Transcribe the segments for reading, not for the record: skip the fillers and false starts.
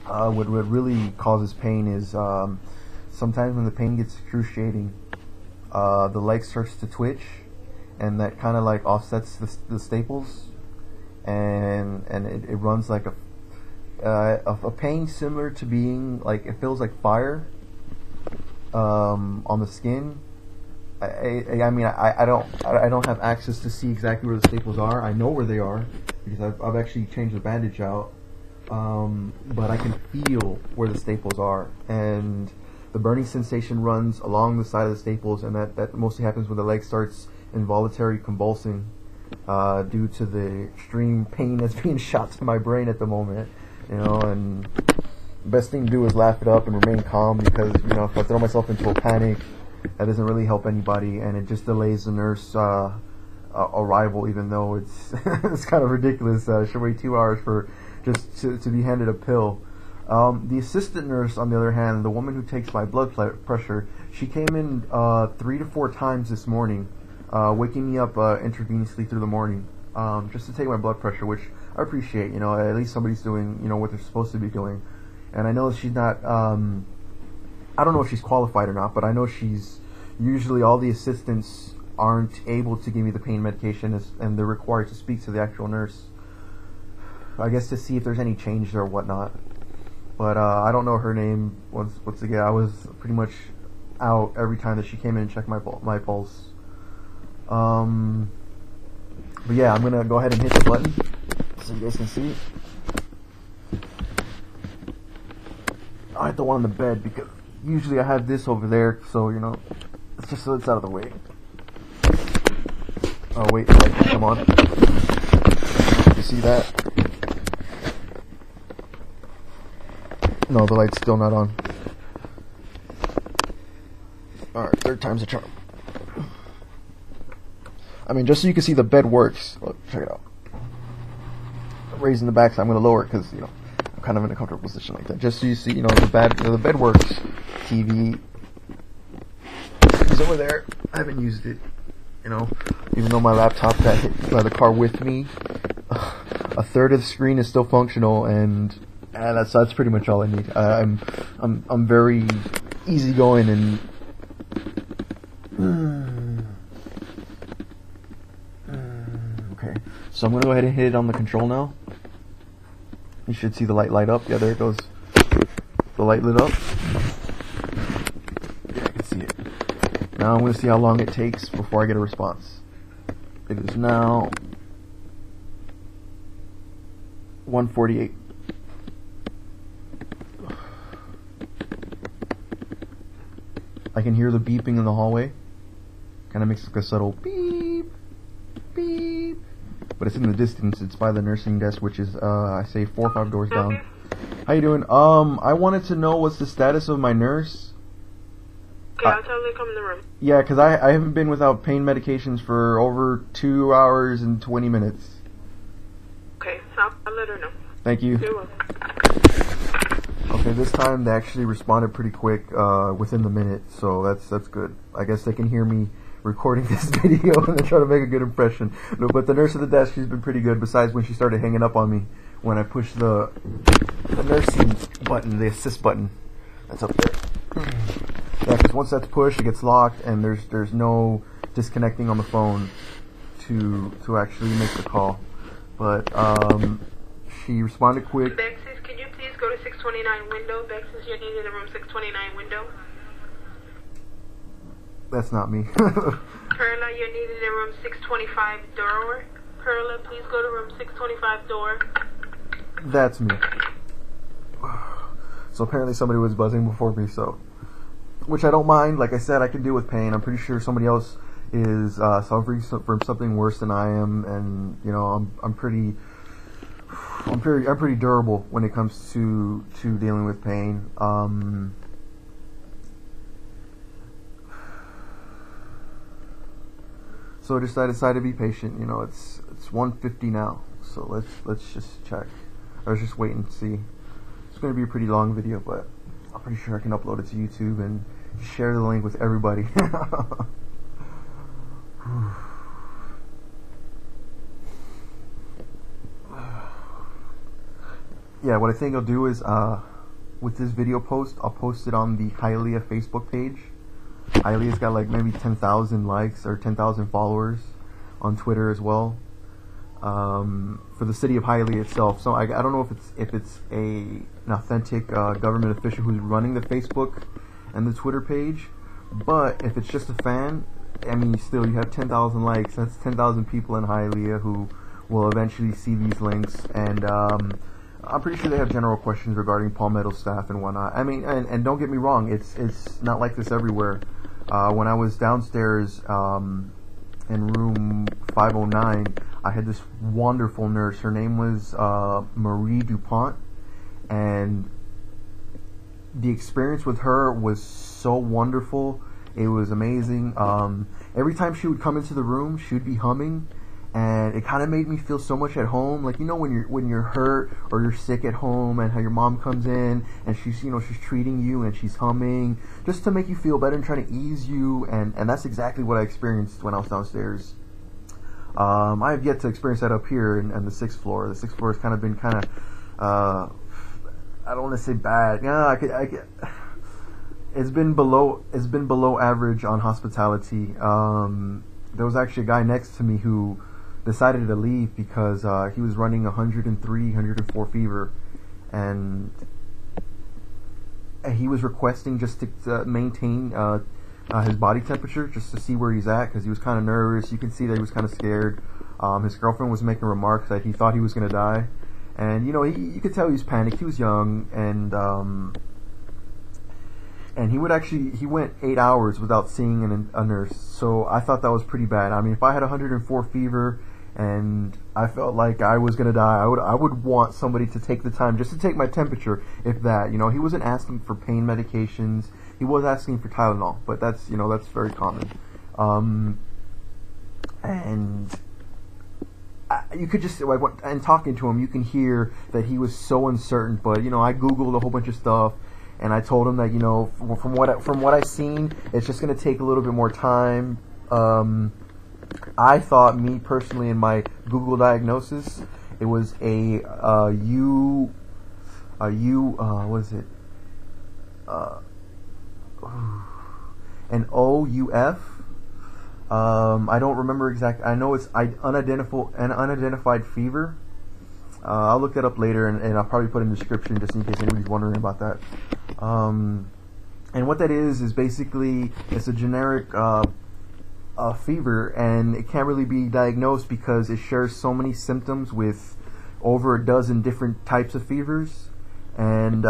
what really causes pain is sometimes when the pain gets excruciating, the leg starts to twitch, and that kind of like offsets the staples, and it runs like a pain similar to being like, it feels like fire on the skin. I mean, I don't have access to see exactly where the staples are. I know where they are because I've actually changed the bandage out, but I can feel where the staples are, and the burning sensation runs along the side of the staples, and that mostly happens when the leg starts involuntary convulsing due to the extreme pain that's being shot to my brain at the moment. And the best thing to do is laugh it up and remain calm, because if I throw myself into a panic, that doesn't really help anybody, and it just delays the nurse arrival, even though it's it's kind of ridiculous. Should wait 2 hours for just to be handed a pill. The assistant nurse, on the other hand, the woman who takes my blood pressure, she came in 3 to 4 times this morning, waking me up intravenously through the morning, just to take my blood pressure, which I appreciate. At least somebody's doing what they're supposed to be doing. And I know she's not, I don't know if she's qualified or not, but I know she's, usually all the assistants aren't able to give me the pain medication, and they're required to speak to the actual nurse, I guess, to see if there's any change there or whatnot. But I don't know her name. Once again, I was pretty much out every time that she came in and checked my pulse. But yeah, I'm gonna go ahead and hit the button so you guys can see. I hit the one on the bed because usually I have this over there, so it's just so it's out of the way. Oh wait, the light will come on. You see that? No, the light's still not on. Alright, third time's a charm. I mean, just so you can see the bed works. Look, check it out. I'm raising the back, so I'm going to lower it because, I'm kind of in a comfortable position like that. Just so you see, the bed works. TV is over there. I haven't used it, even though my laptop got hit by the car with me. A third of the screen is still functional, and that's pretty much all I need. I'm very easygoing and okay. So I'm gonna go ahead and hit it on the control now. You should see the light up. Yeah, there it goes. The light lit up. Yeah, I can see it. Now I'm gonna see how long it takes before I get a response. It is now 1:48. I can hear the beeping in the hallway. Kind of makes like a subtle beep, beep. But it's in the distance. It's by the nursing desk, which is, I say 4 or 5 doors down. How you doing? I wanted to know what's the status of my nurse. Okay, I'll tell her to come in the room. Yeah, because I haven't been without pain medications for over 2 hours and 20 minutes. Okay, I'll let her know. Thank you. You're welcome. Okay, this time they actually responded pretty quick, within the minute, so that's good. I guess they can hear me recording this video and they're trying to make a good impression. No, but the nurse at the desk, she's been pretty good, besides when she started hanging up on me when I pushed the nursing button, the assist button. That's up there. Yeah, because once that's pushed, it gets locked, and there's no disconnecting on the phone to actually make the call. But she responded quick. Bexis, can you please go to 629 window? Bexis, you're needed in room 629 window. That's not me. Perla, you're needed in room 625 door. Perla, please go to room 625 door. That's me. So apparently somebody was buzzing before me, so, which I don't mind. Like I said, I can deal with pain. I'm pretty sure somebody else is suffering from something worse than I am, and I'm pretty durable when it comes to dealing with pain. So I decided to be patient. It's 1:50 now, so let's just check. I was just waiting to see. It's going to be a pretty long video, but I'm pretty sure I can upload it to YouTube and share the link with everybody. Yeah, what I think I'll do is with this video post, I'll post it on the Hialeah Facebook page. Hialeah's got like maybe 10,000 likes or 10,000 followers on Twitter as well. For the city of Hialeah itself. So I don't know if it's an authentic government official who's running the Facebook and the Twitter page, but if it's just a fan, I mean, still, you have 10,000 likes. That's 10,000 people in Hialeah who will eventually see these links, and I'm pretty sure they have general questions regarding Palmetto staff and whatnot. I mean, and don't get me wrong, it's not like this everywhere. When I was downstairs in room 509, I had this wonderful nurse. Her name was Marie DuPont, and the experience with her was so wonderful. It was amazing. Every time she would come into the room, she would be humming, and it kind of made me feel so much at home. Like, you know, when you're hurt or you're sick at home, and how your mom comes in and she's treating you and she's humming just to make you feel better and trying to ease you. And that's exactly what I experienced when I was downstairs. I have yet to experience that up here in the 6th floor. The 6th floor has kind of been I don't want to say bad. Yeah, it's been below average on hospitality. There was actually a guy next to me who decided to leave because he was running 103, 104 fever, and he was requesting just to maintain his body temperature, just to see where he's at, because he was kind of nervous. You can see that he was kind of scared. His girlfriend was making remarks that he thought he was going to die, and you could tell he was panicked. He was young, and he went 8 hours without seeing a nurse. So I thought that was pretty bad. I mean, if I had 104 fever and I felt like I was gonna die, I would want somebody to take the time just to take my temperature, if that. He wasn't asking for pain medications. He was asking for Tylenol, but that's very common. And you could just, and talking to him, you can hear that he was so uncertain. But I googled a whole bunch of stuff, and I told him that from what I've seen, it's just going to take a little bit more time. I thought, me personally, in my Google diagnosis, it was what is it? An OUF. I don't remember exactly. I know it's an unidentified fever. I'll look that up later, and I'll probably put in the description just in case anybody's wondering about that. And what that is basically, it's a generic fever, and it can't really be diagnosed because it shares so many symptoms with over a dozen different types of fevers, and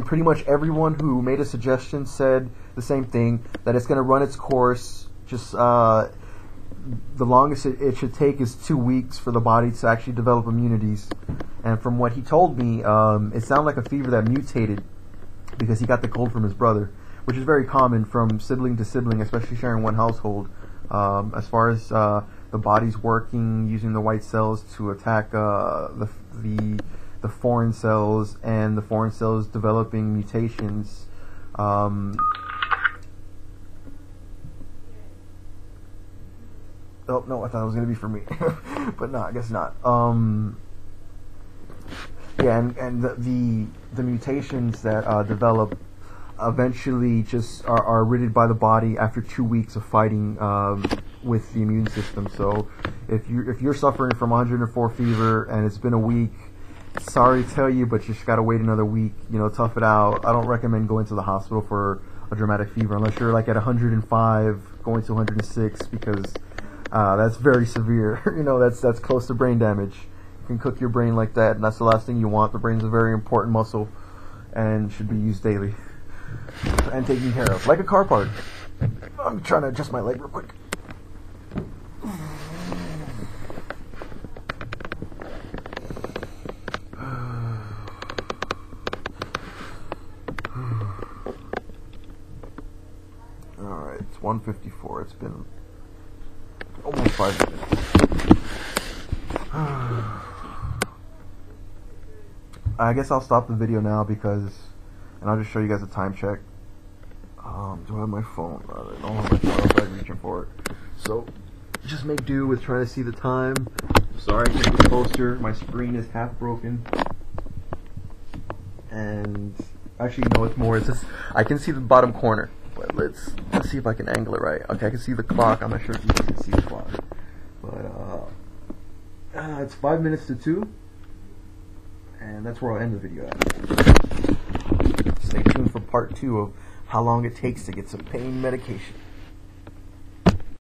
pretty much everyone who made a suggestion said the same thing, that it's going to run its course. Just the longest it should take is 2 weeks for the body to actually develop immunities. And from what he told me, it sounded like a fever that mutated because he got the cold from his brother, which is very common from sibling to sibling, especially sharing one household. As far as the body's working, using the white cells to attack the foreign cells, and the foreign cells developing mutations. Oh no, I thought it was going to be for me, but no, I guess not. Yeah, and the mutations that develop eventually just are ridded by the body after 2 weeks of fighting with the immune system. So if you're suffering from 104 fever and it's been a week, sorry to tell you, but you just gotta wait another week. Tough it out. I don't recommend going to the hospital for a dramatic fever unless you're like at 105 going to 106, because that's very severe. That's close to brain damage. You can cook your brain like that, and that's the last thing you want. The brain's a very important muscle and should be used daily and taken care of, like a car part. I'm trying to adjust my leg real quick. Alright, it's 1:54. It's been almost 5 minutes. I guess I'll stop the video now and I'll just show you guys a time check. Do I have my phone? I don't have my phone. I'm like reaching for it. So just make do with trying to see the time. Sorry, I can't get closer. My screen is half broken. and actually no, it's more. It's just I can see the bottom corner, but let's see if I can angle it right. Okay, I can see the clock. I'm not sure if you can see the clock, but it's 5 minutes to 2, and that's where I'll end the video at. Stay tuned for part 2 of how long it takes to get some pain medication.